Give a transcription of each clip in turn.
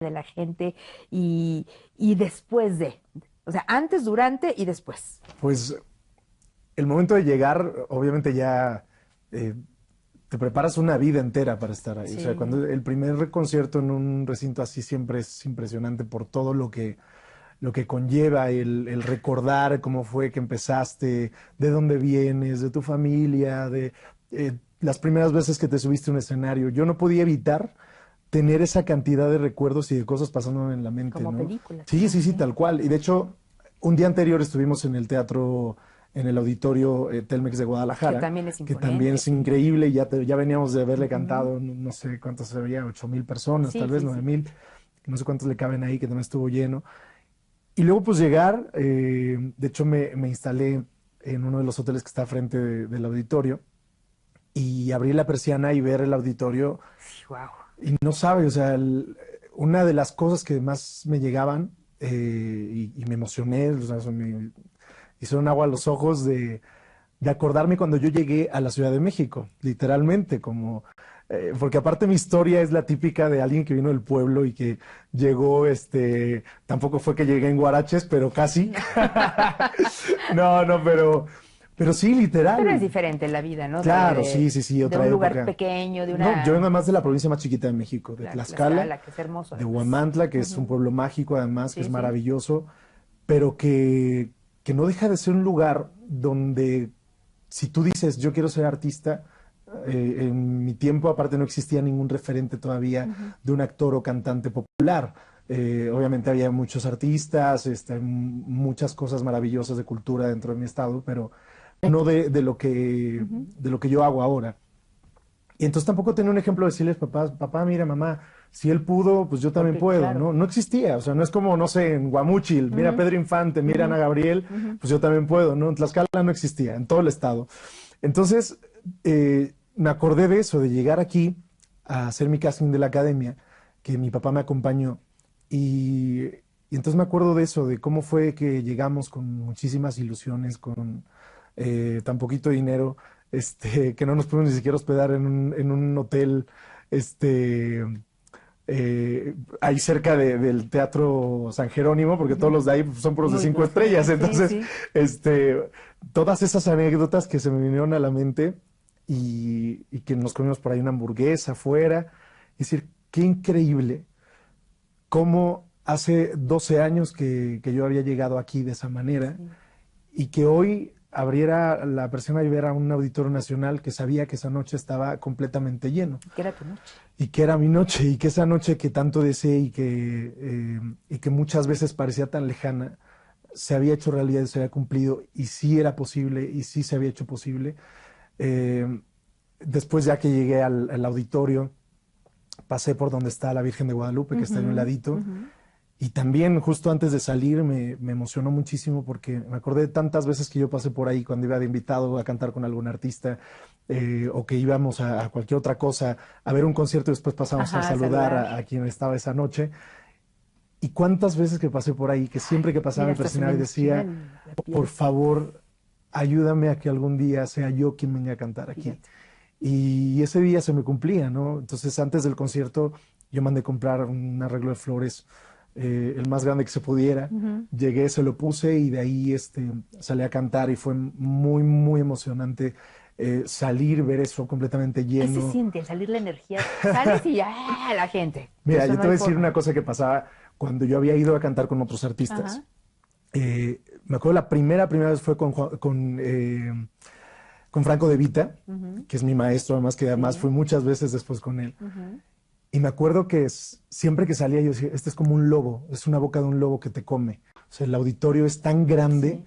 de la gente y después de, o sea, antes, durante y después. Pues el momento de llegar, obviamente ya eh, te preparas una vida entera para estar ahí. O sea, Sí, cuando el primer concierto en un recinto así siempre es impresionante por todo lo que conlleva el recordar cómo fue que empezaste, de dónde vienes, de tu familia, de las primeras veces que te subiste a un escenario. Yo no podía evitar tener esa cantidad de recuerdos y de cosas pasándome en la mente, como ¿no? películas, Sí, claro, sí, sí, sí. tal cual. Y de hecho, un día anterior estuvimos en el teatro, en el auditorio Telmex de Que Guadalajara, también es que también imponente, es sí. increíble. Ya veníamos de haberle Ujú. cantado, no sé cuántos se veía, 8,000 personas, Sí, tal vez sí, nueve sí. mil, no sé cuántos le caben ahí, que también estuvo lleno. Y luego pues llegar, de hecho me instalé en uno de los hoteles que está frente del auditorio y abrí la persiana y ver el auditorio Sí, wow. y no sabe, o sea, una de las cosas que más me llegaban y me emocioné, o sea, me hicieron agua a los ojos de acordarme cuando yo llegué a la Ciudad de México, literalmente, como, porque aparte mi historia es la típica de alguien que vino del pueblo y que llegó, tampoco fue que llegué en Guaraches, pero casi. No. No, no, pero sí, Pero es literal. diferente la vida, ¿no? O sea, Claro, sí, sí, sí, de otra un lugar época. pequeño, de No, yo vengo una, además de la provincia más chiquita de México, de claro, Tlaxcala, Tlaxcala, que es hermoso de además. Huamantla, que es un Ujú. pueblo mágico además, que es Sí, sí. maravilloso, pero que no deja de ser un lugar donde si tú dices yo quiero ser artista, en mi tiempo aparte no existía ningún referente todavía Ujú. de un actor o cantante popular. Obviamente había muchos artistas, muchas cosas maravillosas de cultura dentro de mi estado, pero no Ujú. de lo que yo hago ahora. Y entonces tampoco tenía un ejemplo de decirles, papá, papá, mira, mamá, si él pudo, pues yo también Porque, puedo, claro. ¿no? No existía, o sea, no es como, no sé, en Guamúchil, mira a Ujú, Pedro Infante, mira a ujú, Ana Gabriel, ujú. pues yo también puedo, ¿no? En Tlaxcala no existía, en todo el estado. Entonces, me acordé de eso, de llegar aquí a hacer mi casting de la academia, que mi papá me acompañó, y, y entonces me acuerdo de eso, de cómo fue que llegamos con muchísimas ilusiones, con tan poquito dinero, que no nos pudimos ni siquiera hospedar en un hotel, este, ahí cerca del Teatro San Jerónimo, porque todos Ujú. los de ahí son puros de Muy, 5 estrellas. sí, sí, Entonces, sí. todas esas anécdotas que se me vinieron a la mente y que nos comimos por ahí una hamburguesa afuera. Es decir, qué increíble cómo hace 12 años que yo había llegado aquí de esa manera Sí. y que hoy abriera la persona y ver a un auditorio nacional que sabía que esa noche estaba completamente lleno Que era tu noche. y que era mi noche y que esa noche que tanto deseé y que muchas veces parecía tan lejana, se había hecho realidad, se había cumplido y sí era posible y sí se había hecho posible. Eh, Después ya que llegué al auditorio, pasé por donde está la Virgen de Guadalupe, que está en un Ujú, ladito, ujú. y también justo antes de salir me emocionó muchísimo porque me acordé de tantas veces que yo pasé por ahí cuando iba de invitado a cantar con algún artista o que íbamos a cualquier otra cosa, a ver un concierto y después pasamos a Ajá, saludar saludar. a quien estaba esa noche. Y cuántas veces que pasé por ahí, que siempre que pasaba Mira, me hasta se me persinaba y enchina decía, la por piel. favor, ayúdame a que algún día sea yo quien venga a cantar aquí. Fíjate. Y ese día se me cumplía, ¿no? Entonces, antes del concierto, yo mandé comprar un arreglo de flores, el más grande que se pudiera. Ujú. Llegué, se lo puse y de ahí salí a cantar y fue muy, muy emocionante salir, ver eso completamente ¿Qué se lleno. siente al salir la energía? Sales y ya la gente. Mira, Eso yo no te hay voy a decir forma. una cosa que pasaba cuando yo había ido a cantar con otros artistas. Ajá. Me acuerdo la primera vez fue con Franco De Vita, Ujú. que es mi maestro, además que además Sí. fui muchas veces después con él. Ujú. Y me acuerdo que siempre que salía yo decía, este es como un lobo, es una boca de un lobo que te come. O sea, el auditorio es tan grande, Sí.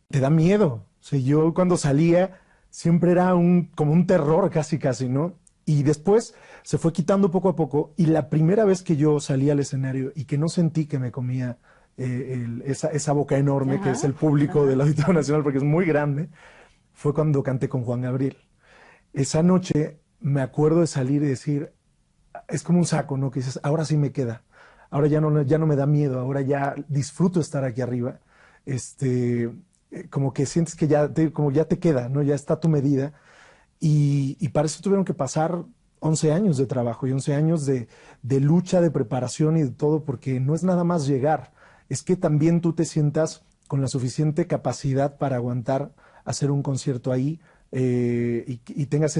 te da miedo. O sea, yo cuando salía siempre era como un terror casi, casi, ¿no? Y después se fue quitando poco a poco y la primera vez que yo salí al escenario y que no sentí que me comía esa boca enorme que es Ajá. el público Ajá. del Auditorio Nacional porque es muy grande, fue cuando canté con Juan Gabriel. Esa noche me acuerdo de salir y decir, es como un saco, ¿no? Que dices, ahora sí me queda, ahora ya no me da miedo, ahora ya disfruto estar aquí arriba, como que sientes que como ya te queda, ¿no? Ya está tu medida y para eso tuvieron que pasar 11 años de trabajo y 11 años de lucha, de preparación y de todo, porque no es nada más llegar, es que también tú te sientas con la suficiente capacidad para aguantar hacer un concierto ahí, y tengas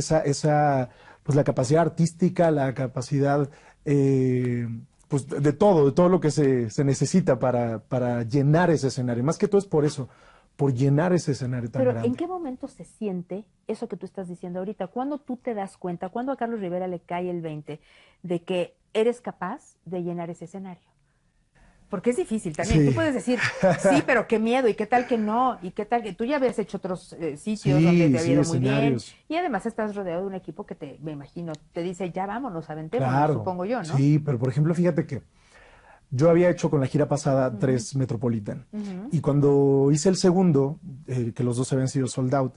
pues la capacidad artística, la capacidad, pues de todo lo que se necesita para llenar ese escenario. Más que todo es por eso, por llenar ese escenario tan Pero grande. ¿en qué momento se siente eso que tú estás diciendo ahorita? ¿Cuándo tú te das cuenta, cuándo a Carlos Rivera le cae el 20 de que eres capaz de llenar ese escenario? Porque es difícil también. Sí. Tú puedes decir, sí, pero qué miedo, y qué tal que no, y qué tal que tú ya habías hecho otros sitios Sí, donde te había sí, ido muy bien. escenarios. Y además estás rodeado de un equipo que me imagino, te dice, ya vámonos, aventémonos, Claro, supongo yo, ¿no? sí, pero por ejemplo, fíjate que yo había hecho con la gira pasada 3 Metropolitan, y cuando hice el segundo, que los dos habían sido sold out,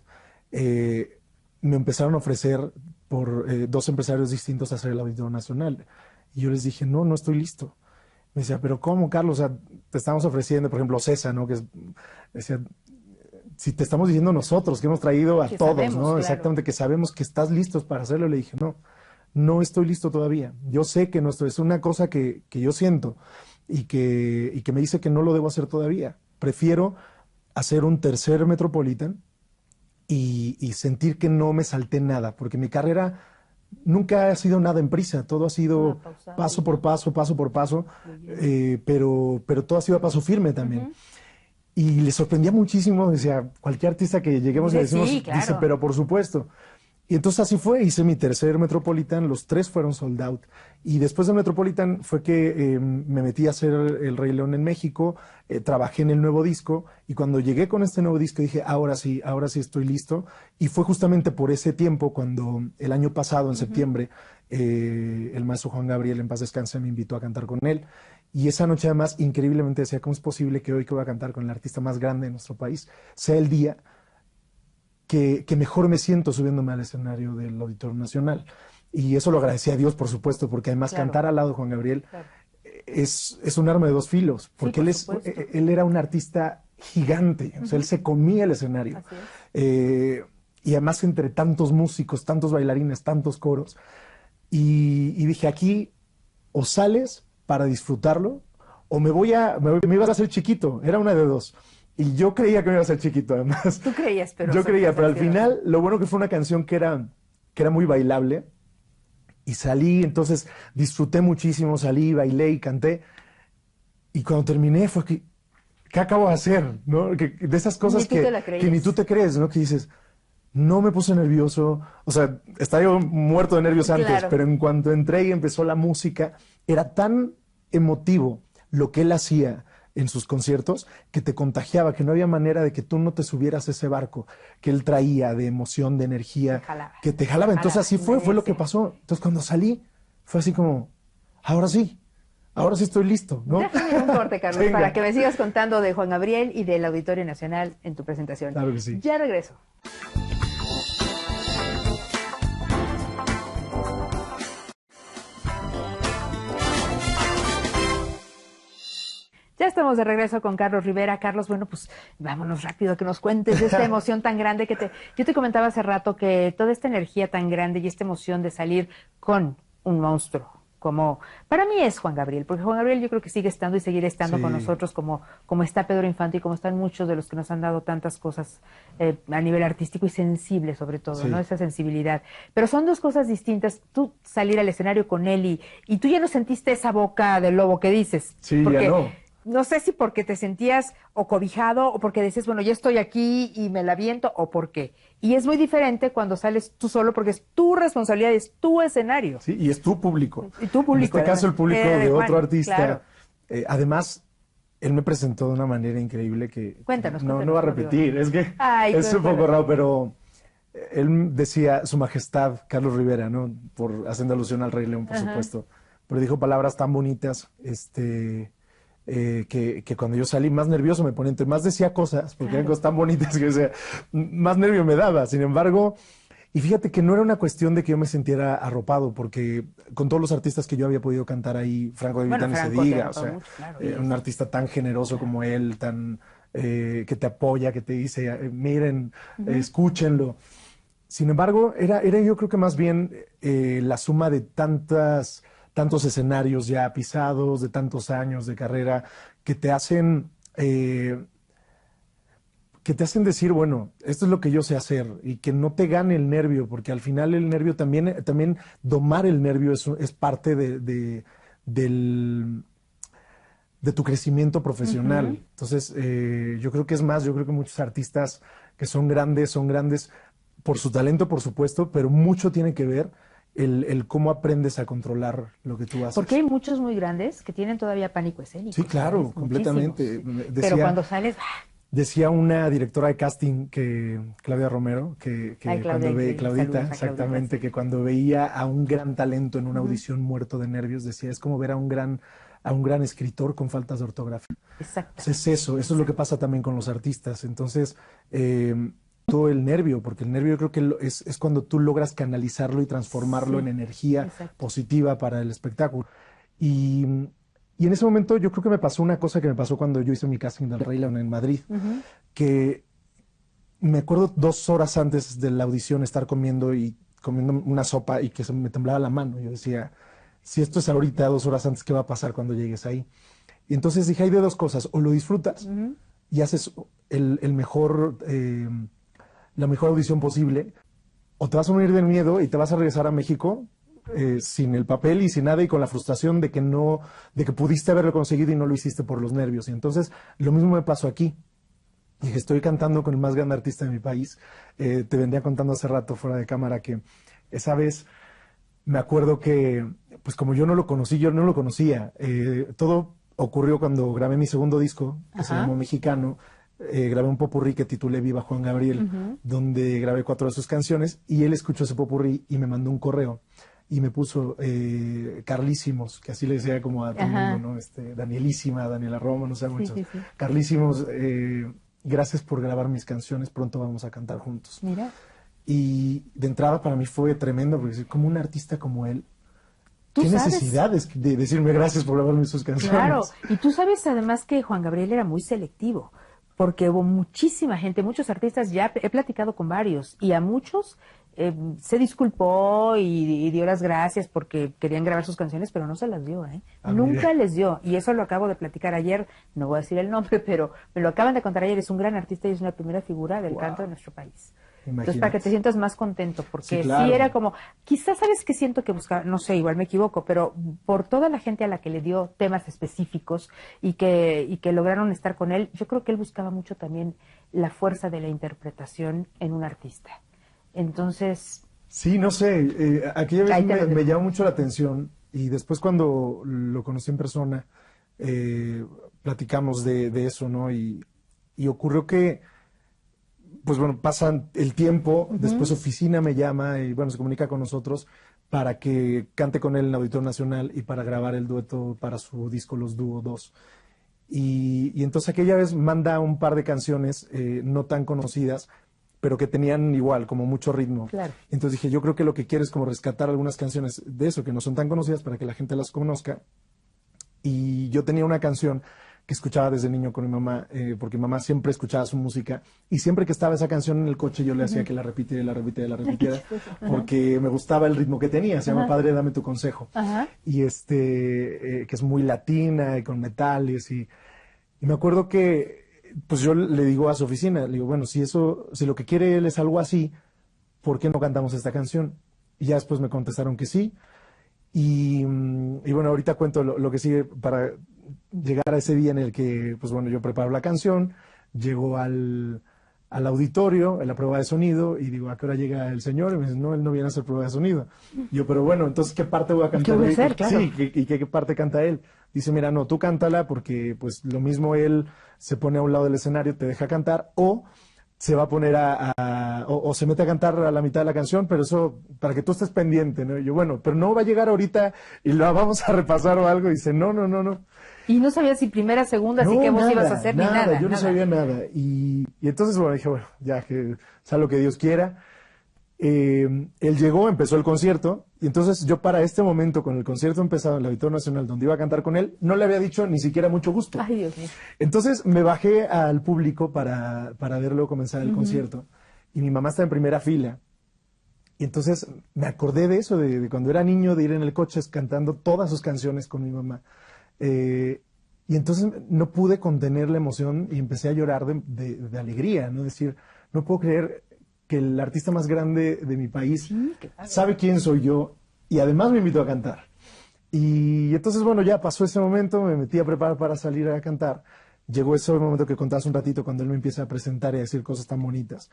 me empezaron a ofrecer por 2 empresarios distintos hacer el Auditorio Nacional. Y yo les dije, no, no estoy listo. Me decía, pero ¿cómo, Carlos? O sea, te estamos ofreciendo, por ejemplo, César, ¿no? Decía, si te estamos diciendo nosotros, que hemos traído a Que todos, sabemos, ¿no? claro. Exactamente, que sabemos que estás listos para hacerlo. Le dije, no, no estoy listo todavía. Yo sé que no estoy, es una cosa que yo siento y que me dice que no lo debo hacer todavía. Prefiero hacer un tercer Metropolitan y sentir que no me salté nada, porque mi carrera nunca ha sido nada en prisa, todo ha sido Pausado, paso por paso, fluyendo. pero todo ha sido a paso firme también. Y le sorprendía muchísimo, decía, cualquier artista que lleguemos y Dice, decimos, sí, claro. dice, pero por supuesto. Y entonces así fue, hice mi tercer Metropolitan, los 3 fueron sold out. Y después del Metropolitan fue que me metí a hacer El Rey León en México, trabajé en el nuevo disco, y cuando llegué con este nuevo disco dije, ahora sí estoy listo. Y fue justamente por ese tiempo cuando el año pasado, en septiembre, el maestro Juan Gabriel, en paz descanse, me invitó a cantar con él. Y esa noche además, increíblemente decía, ¿cómo es posible que hoy que voy a cantar con el artista más grande de nuestro país sea el día que mejor me siento subiéndome al escenario del Auditorio Nacional? Y eso lo agradecí a Dios, por supuesto, porque además Claro. cantar al lado de Juan Gabriel Claro. es un arma de 2 filos, porque por él, supuesto. él era un artista gigante, o sea, él se comía el escenario. Así es. Y además entre tantos músicos, tantos bailarines, tantos coros. Y dije, aquí o sales para disfrutarlo, o me ibas a hacer chiquito, era una de dos. Y yo creía que me iba a hacer chiquito, además. Tú creías, pero... Yo creía, pero al sorpresivo. final, lo bueno que fue una canción que era muy bailable, y salí, entonces disfruté muchísimo, salí, bailé y canté, y cuando terminé fue que, ¿qué acabo de hacer? ¿No? De esas cosas Ni tú te la que creías. ni tú te crees, ¿no? Que dices, no me puse nervioso, o sea, estaba yo muerto de nervios antes, Claro. pero en cuanto entré y empezó la música, era tan emotivo lo que él hacía en sus conciertos que te contagiaba, que no había manera de que tú no te subieras a ese barco que él traía de emoción, de energía, Te jalaba. que te jalaba. Entonces así fue lo que pasó. Entonces cuando salí, fue así como, ahora sí estoy listo, ¿no? Déjame ir a un corte, Carlos, Venga. para que me sigas contando de Juan Gabriel y del Auditorio Nacional en tu presentación. Claro que sí. Ya regreso. Ya estamos de regreso con Carlos Rivera. Carlos, bueno, pues vámonos rápido, que nos cuentes de esta emoción tan grande Yo te comentaba hace rato que toda esta energía tan grande y esta emoción de salir con un monstruo, como para mí es Juan Gabriel, porque Juan Gabriel yo creo que sigue estando y seguirá estando Sí. con nosotros como está Pedro Infante y como están muchos de los que nos han dado tantas cosas a nivel artístico y sensible sobre todo, Sí. ¿no? Esa sensibilidad. Pero son dos cosas distintas. Tú salir al escenario con él y tú ya no sentiste esa boca de lobo que dices. Sí, ya porque no. No sé si porque te sentías o cobijado o porque decías, bueno, ya estoy aquí y me la viento o por qué. Y es muy diferente cuando sales tú solo porque es tu responsabilidad, es tu escenario. Sí, y es tu público. Y tu público, En este caso, el además. público Era de de Juan, otro artista. claro. Además, él me presentó de una manera increíble que Cuéntanos, no cuéntanos, va a por favor. repetir. Es que Ay, es un cuéntanos. poco raro, pero él decía Su Majestad Carlos Rivera, ¿no? Haciendo alusión al Rey León, por supuesto. Pero dijo palabras tan bonitas, que cuando yo salí más nervioso me ponía, entre más decía cosas, porque eran cosas tan bonitas que decía, más nervio me daba. Sin embargo, y fíjate que no era una cuestión de que yo me sintiera arropado, porque con todos los artistas que yo había podido cantar ahí, Franco De Vita Bueno, ni se Franco te diga, o arropó sea, mucho, claro, un artista tan generoso como él, tan que te apoya, que te dice, miren, escúchenlo. Sin embargo, era yo creo que más bien la suma de tantos escenarios ya pisados, de tantos años de carrera, que te hacen, que te hacen decir, bueno, esto es lo que yo sé hacer, y que no te gane el nervio, porque al final el nervio también domar el nervio es parte del de tu crecimiento profesional. Entonces, yo creo que es más, yo creo que muchos artistas que son grandes por su talento, por supuesto, pero mucho tiene que ver el cómo aprendes a controlar lo que tú haces. Porque hay muchos muy grandes que tienen todavía pánico escénico. Sí, claro, ¿sabes? completamente. Pero cuando sales... Decía una directora de casting, Claudia Romero, que Ay, cuando ve, Claudita, Claudita, exactamente, Claudita, sí. que cuando veía a un gran talento en una audición muerto de nervios, decía, es como ver a un gran escritor con faltas de ortografía. Exacto. Entonces eso es lo que pasa también con los artistas. Entonces, todo el nervio, porque el nervio yo creo que es cuando tú logras canalizarlo y transformarlo en energía positiva para el espectáculo. Y en ese momento yo creo que me pasó una cosa que me pasó cuando yo hice mi casting del Rey León en Madrid, que me acuerdo 2 horas antes de la audición estar comiendo una sopa y que se me temblaba la mano. Yo decía, si esto es ahorita 2 horas antes, ¿qué va a pasar cuando llegues ahí? Y entonces dije, hay de 2 cosas, o lo disfrutas y haces la mejor audición posible, o te vas a morir del miedo y te vas a regresar a México sin el papel y sin nada y con la frustración de que pudiste haberlo conseguido y no lo hiciste por los nervios. Y entonces lo mismo me pasó aquí. Dije, estoy cantando con el más grande artista de mi país. Te venía contando hace rato fuera de cámara que esa vez me acuerdo que, pues como yo no lo conocía. Todo ocurrió cuando grabé mi segundo disco, que se llamó Mexicano. Grabé un popurrí que titulé Viva Juan Gabriel, donde grabé 4 de sus canciones, y él escuchó ese popurrí y me mandó un correo y me puso Carlísimos, que así le decía como a todo el mundo, ¿no? Danielísima, Daniela Romo, no sé, muchos. Sí. Carlísimos, gracias por grabar mis canciones, pronto vamos a cantar juntos. Mira. Y de entrada para mí fue tremendo, porque como un artista como él, ¿qué necesidades de decirme gracias por grabarme sus canciones? Claro, y tú sabes además que Juan Gabriel era muy selectivo, porque hubo muchísima gente, muchos artistas, ya he platicado con varios, y a muchos se disculpó y dio las gracias porque querían grabar sus canciones, pero no se las dio, ¿eh? Nunca les dio, y eso lo acabo de platicar ayer, no voy a decir el nombre, pero me lo acaban de contar ayer, es un gran artista y es una primera figura del canto de nuestro país. Imagínate. Entonces, para que te sientas más contento, porque sí era como, quizás sabes que siento que buscaba, no sé, igual me equivoco, pero por toda la gente a la que le dio temas específicos y que lograron estar con él, yo creo que él buscaba mucho también la fuerza de la interpretación en un artista. Entonces... Sí, no sé, aquella vez me llamó mucho la atención, y después cuando lo conocí en persona, platicamos de eso, ¿no? Y ocurrió que, pues bueno, pasan el tiempo, después Oficina me llama y bueno, se comunica con nosotros para que cante con él en el Auditorio Nacional y para grabar el dueto para su disco Los Dúo 2. Y entonces aquella vez manda un par de canciones no tan conocidas, pero que tenían igual, como mucho ritmo. Claro. Entonces dije, yo creo que lo que quiero es como rescatar algunas canciones de eso, que no son tan conocidas, para que la gente las conozca. Y yo tenía una canción que escuchaba desde niño con mi mamá, porque mi mamá siempre escuchaba su música, y siempre que estaba esa canción en el coche yo le hacía que la repitiera, porque me gustaba el ritmo que tenía. Se llama Padre, dame tu consejo. Y que es muy latina y con metales, y me acuerdo que pues yo le digo a su oficina, le digo, bueno, si lo que quiere él es algo así, ¿por qué no cantamos esta canción? Y ya después me contestaron que sí. Y bueno, ahorita cuento lo que sigue para llegar a ese día en el que, pues bueno, yo preparo la canción, llego al auditorio, en la prueba de sonido, y digo, ¿a qué hora llega el señor? Y me dice, no, él no viene a hacer prueba de sonido. Y yo, pero bueno, entonces, ¿qué parte voy a cantar? ¿Qué voy a hacer? Claro. Sí, ¿y qué parte canta él? Dice, mira, no, tú cántala, porque pues lo mismo él se pone a un lado del escenario, te deja cantar, o se va a poner o se mete a cantar a la mitad de la canción, pero eso para que tú estés pendiente, ¿no? Y yo, bueno, pero no va a llegar ahorita y la vamos a repasar o algo. Y dice, no. Y no sabías si primera, segunda, si qué voz ibas a hacer, ni nada. Yo no sabía nada. Y entonces, bueno, dije, bueno, ya que sea lo que Dios quiera. Él llegó, empezó el concierto, y entonces yo para este momento, con el concierto empezado en el Auditorio Nacional, donde iba a cantar con él, no le había dicho ni siquiera mucho gusto. Ay, Dios mío. Entonces me bajé al público para verlo comenzar el concierto, y mi mamá está en primera fila, Y entonces me acordé de eso, de cuando era niño, de ir en el coche cantando todas sus canciones con mi mamá. Y entonces no pude contener la emoción y empecé a llorar de alegría, ¿no? Decir, no puedo creer que el artista más grande de mi país sabe quién soy yo y además me invitó a cantar. Y entonces, bueno, ya pasó ese momento, me metí a preparar para salir a cantar. Llegó ese momento que contabas un ratito cuando él me empieza a presentar y a decir cosas tan bonitas.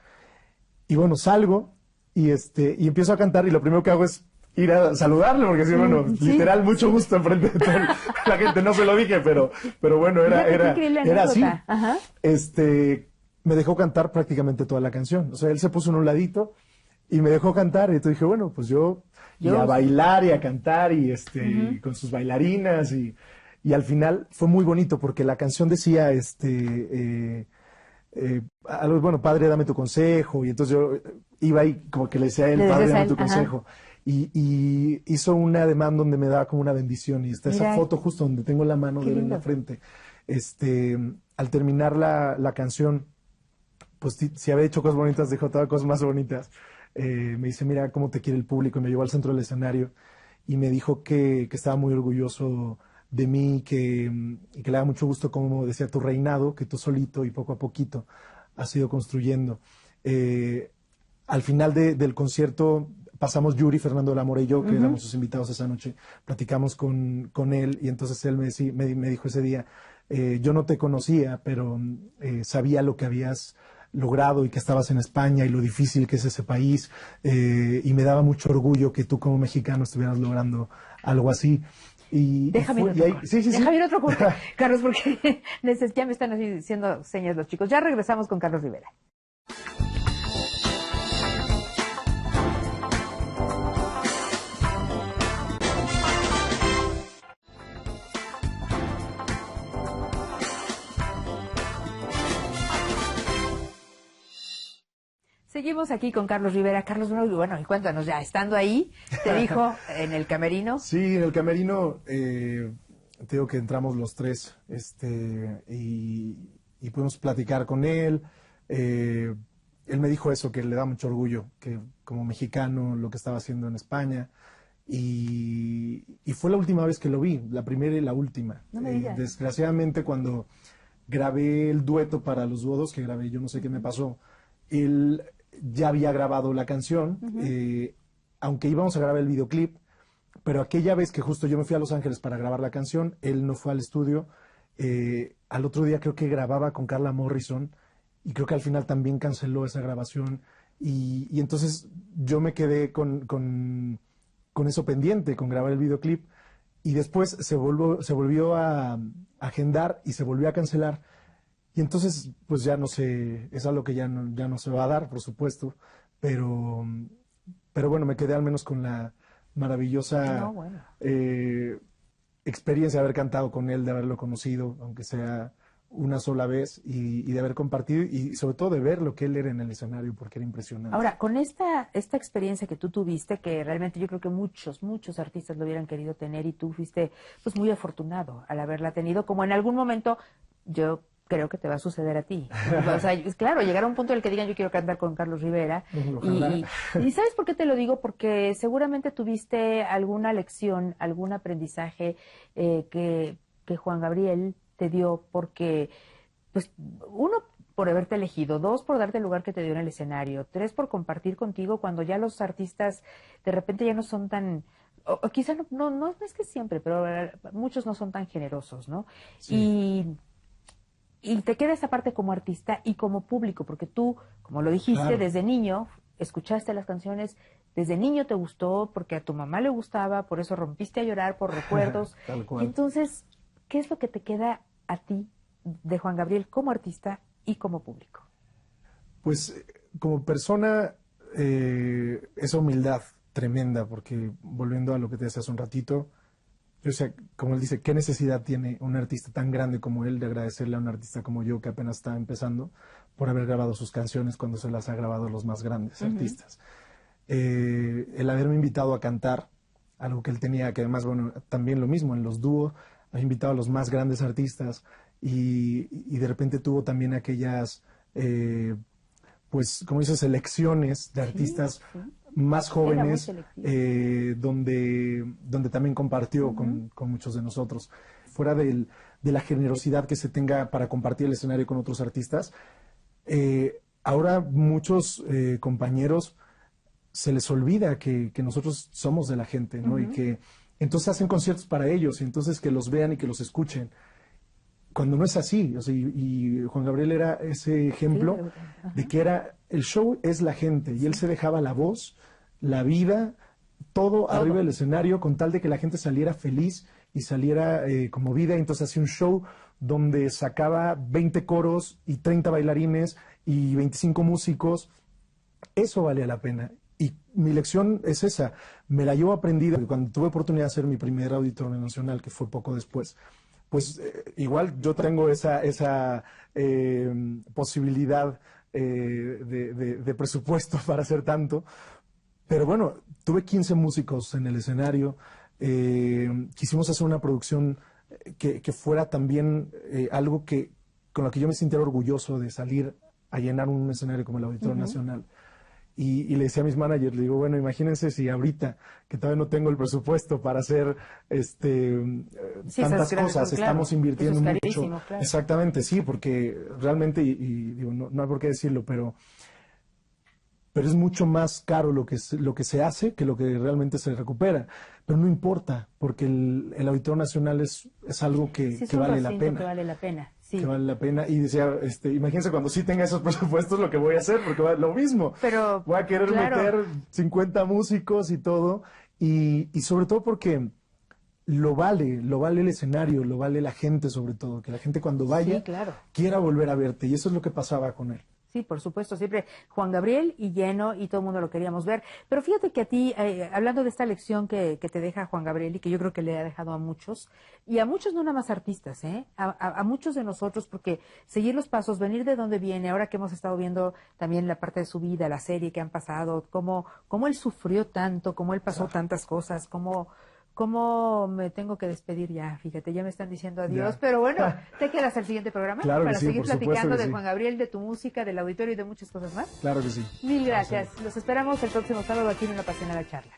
Y bueno, salgo y empiezo a cantar y lo primero que hago es ir a saludarle, porque sí, bueno, literal, mucho gusto enfrente de toda la gente. No se lo dije, pero bueno, era así. Ajá. Me dejó cantar prácticamente toda la canción. O sea, él se puso en un ladito y me dejó cantar. Y entonces dije, bueno, pues yo y a bailar y a cantar y y con sus bailarinas y al final fue muy bonito porque la canción decía algo, bueno, padre, dame tu consejo, y entonces yo iba ahí como que le decía a él, padre, dame tu consejo, y hizo un ademán donde me daba como una bendición, y está esa foto justo donde tengo la mano de él en la frente. Al terminar la canción, pues si había hecho cosas bonitas, dejó todas cosas más bonitas. Me dice, mira cómo te quiere el público, y me llevó al centro del escenario, y me dijo que estaba muy orgulloso de mí y que le da mucho gusto, como decía, tu reinado, que tú solito y poco a poquito has ido construyendo. Al final del concierto pasamos Yuri, Fernando de la Mora y yo, que éramos sus invitados esa noche, platicamos con él y entonces él me dijo ese día, yo no te conocía, pero sabía lo que habías logrado y que estabas en España y lo difícil que es ese país, y me daba mucho orgullo que tú como mexicano estuvieras logrando algo así. Déjame ir otro corte, Carlos, porque ya me están así diciendo señas los chicos. Ya regresamos con Carlos Rivera. Seguimos aquí con Carlos Rivera. Carlos, bueno, y cuéntanos ya, estando ahí, te dijo en el camerino. Sí, en el camerino, te digo que entramos los tres, y pudimos platicar con él. Él me dijo eso, que le da mucho orgullo, que como mexicano, lo que estaba haciendo en España. Y fue la última vez que lo vi, la primera y la última. No me digas. Desgraciadamente, cuando grabé el dueto para Los Godos, que grabé Yo no sé qué me pasó, él ya había grabado la canción, aunque íbamos a grabar el videoclip, pero aquella vez que justo yo me fui a Los Ángeles para grabar la canción, él no fue al estudio. Al otro día creo que grababa con Carla Morrison y creo que al final también canceló esa grabación y entonces yo me quedé con eso pendiente, con grabar el videoclip, y después se volvió a agendar y se volvió a cancelar. Y entonces, pues ya no sé, es algo que ya no se va a dar, por supuesto, pero bueno, me quedé al menos con la maravillosa experiencia de haber cantado con él, de haberlo conocido, aunque sea una sola vez, y de haber compartido, y sobre todo de ver lo que él era en el escenario, porque era impresionante. Ahora, con esta experiencia que tú tuviste, que realmente yo creo que muchos artistas lo hubieran querido tener, y tú fuiste pues muy afortunado al haberla tenido, como en algún momento yo creo que te va a suceder a ti. O sea, es claro, llegar a un punto en el que digan yo quiero cantar con Carlos Rivera. Y ¿sabes por qué te lo digo? Porque seguramente tuviste alguna lección, algún aprendizaje que Juan Gabriel te dio, porque, pues, uno, por haberte elegido, dos, por darte el lugar que te dio en el escenario, tres, por compartir contigo cuando ya los artistas de repente ya no son tan... O quizá no es que siempre, pero muchos no son tan generosos, ¿no? Sí. Y te queda esa parte como artista y como público, porque tú, como lo dijiste, desde niño escuchaste las canciones, desde niño te gustó, porque a tu mamá le gustaba, por eso rompiste a llorar por recuerdos. Tal cual. Y entonces, ¿qué es lo que te queda a ti de Juan Gabriel como artista y como público? Pues como persona, esa humildad tremenda, porque volviendo a lo que te decía hace un ratito, yo sé, como él dice, ¿qué necesidad tiene un artista tan grande como él de agradecerle a un artista como yo que apenas está empezando por haber grabado sus canciones cuando se las ha grabado los más grandes artistas? El haberme invitado a cantar, algo que él tenía, que además, bueno, también lo mismo, en los dúos, ha invitado a los más grandes artistas y de repente tuvo también aquellas, pues, como dices, selecciones de artistas más jóvenes, selectivo. donde también compartió con muchos de nosotros. Fuera de la generosidad que se tenga para compartir el escenario con otros artistas, ahora muchos compañeros se les olvida que nosotros somos de la gente, ¿no? Y que entonces hacen conciertos para ellos, y entonces que los vean y que los escuchen. Cuando no es así, o sea, y Juan Gabriel era ese ejemplo de que el show es la gente, y él se dejaba la voz, la vida, todo arriba del escenario con tal de que la gente saliera feliz y saliera conmovida. Entonces hacía un show donde sacaba 20 coros y 30 bailarines y 25 músicos. Eso valía la pena. Y mi lección es esa, me la llevo aprendida. Cuando tuve oportunidad de hacer mi primer auditorio nacional, que fue poco después, pues igual yo tengo esa posibilidad de presupuesto para hacer tanto. Pero bueno, tuve 15 músicos en el escenario. Quisimos hacer una producción que fuera también algo con lo que yo me sintiera orgulloso de salir a llenar un escenario como el Auditorio Nacional. Y le decía a mis managers, le digo, bueno, imagínense si ahorita, que todavía no tengo el presupuesto para hacer tantas cosas, estamos invirtiendo mucho. Claro. Exactamente, sí, porque realmente, y digo, no hay por qué decirlo, pero es mucho más caro lo que se hace que lo que realmente se recupera. Pero no importa, porque el Auditorio Nacional es algo que vale la pena. Que vale la pena. Sí. Que vale la pena. Y decía, imagínense cuando sí tenga esos presupuestos lo que voy a hacer, porque va lo mismo. Pero, voy a querer meter 50 músicos y todo. Y sobre todo porque lo vale el escenario, lo vale la gente sobre todo. Que la gente cuando vaya quiera volver a verte. Y eso es lo que pasaba con él. Sí, por supuesto, siempre Juan Gabriel y lleno, y todo el mundo lo queríamos ver. Pero fíjate que a ti, hablando de esta lección que te deja Juan Gabriel y que yo creo que le ha dejado a muchos, y a muchos no nada más artistas, a muchos de nosotros, porque seguir los pasos, venir de donde viene, ahora que hemos estado viendo también la parte de su vida, la serie que han pasado, cómo él sufrió tanto, cómo él pasó tantas cosas, cómo me tengo que despedir ya, fíjate, ya me están diciendo adiós, pero bueno, te quedas al siguiente programa para seguir platicando de Juan Gabriel, de tu música, del auditorio y de muchas cosas más. Claro que sí. Mil gracias. Los esperamos el próximo sábado aquí en Una Apasionada Charla.